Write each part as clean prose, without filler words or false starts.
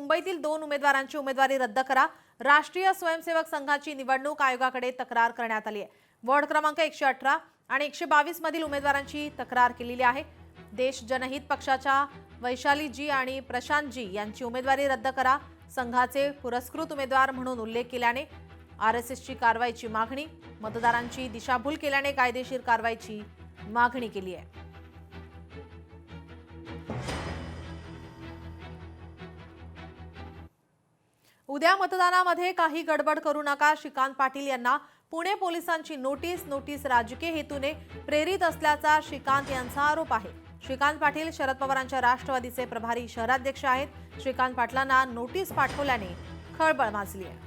मुंबईतील 2 उमेदवारांची उमेदवारी रद्द करा। राष्ट्रीय स्वयंसेवक संघाची निवडणूक आयोगाकडे तक्रार करण्यात आली आहे। वॉर्ड क्रमांक 118 आणि 122 मधील उमेदवारांची तक्रार केलेली आहे। देश जनहित पक्षाच्या वैशाली जी आणि प्रशांत जी यांची उमेदवारी रद्द करा। संघाचे पुरस्कृत उमेदवार म्हणून उल्लेख केल्याने आरएसएसची कारवाईची मागणी, मतदारांची दिशाभूल केल्याने कायदेशीर कारवाईची मागणी केली आहे। उद्या मतदानामध्ये काही गडबड करू नका, श्रीकांत पाटील यांना पुणे पोलिसांची नोटीस राजकीय हेतूने प्रेरित असल्याचा श्रीकांत यांचा आरोप आहे। श्रीकांत पाटील शरद पवारांच्या राष्ट्रवादीचे प्रभारी शहराध्यक्ष आहेत। श्रीकांत पाटलांना नोटीस पाठवल्याने खळबळ माजली आहे।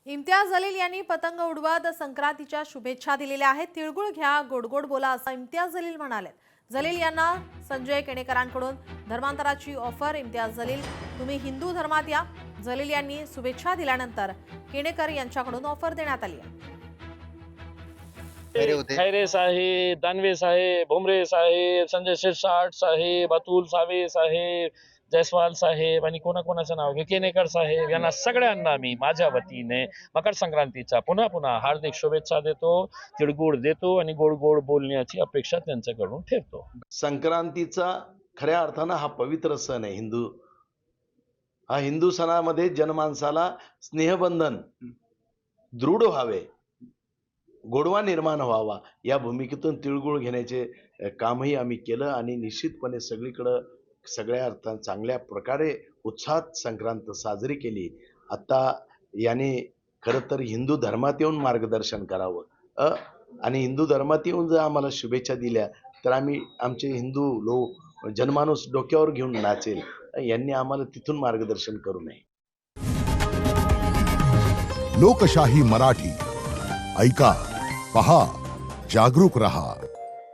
इम्तियाज जलील यांनी पतंग उडवत संक्रांतीच्या शुभेच्छा दिलेल्या आहेत। तिळगुळ घ्या, गोडगोड बोला असं इम्तियाज जलील म्हणाले। जलील यांना संजय केणेकरांकडून धर्मांतराची ऑफर। इम्तियाज जलील, तुम्ही हिंदू धर्मात या। जलील यांनी शुभेच्छा दिल्यानंतर केणेकर यांच्याकडून ऑफर देण्यात आली आहे। खैरे साहेब, दानवे साहेब, भुमरे साहेब, संजय शिरसाट साहेब, अतुल सावे साहेब, जयस्वाल साहेब आणि कोणाकोणाचं नाव घे, केणेकर साहेब यांना सगळ्यांना मी माझ्या वतीने मकर संक्रांतीचा पुन्हा हार्दिक शुभेच्छा देतो, तिळगुळ देतो आणि गोड गोड बोलण्याची अपेक्षा त्यांच्याकडून ठेवतो। संक्रांतीचा खऱ्या अर्थानं हा पवित्र सण आहे। हिंदू सणामध्ये जनमानसाला स्नेहबंधन दृढ व्हावे, गोडवा निर्माण व्हावा या भूमिकेतून तिळगुळ घेण्याचे कामही आम्ही केलं आणि निश्चितपणे सगळीकडं सगळ्या अर्थानं चांगल्या प्रकारे उत्साहात संक्रांत साजरी केली। आता याने खरं तर हिंदू धर्मात येऊन मार्गदर्शन करावं आणि हिंदू धर्मात येऊन जर आम्हाला शुभेच्छा दिल्या तर आम्ही आमचे हिंदू लोक जनमानूस डोक्यावर घेऊन नाचेल। यांनी आम्हाला तिथून मार्गदर्शन करू नये। लोकशाही मराठी ऐका, पहा, जागरूक रहा।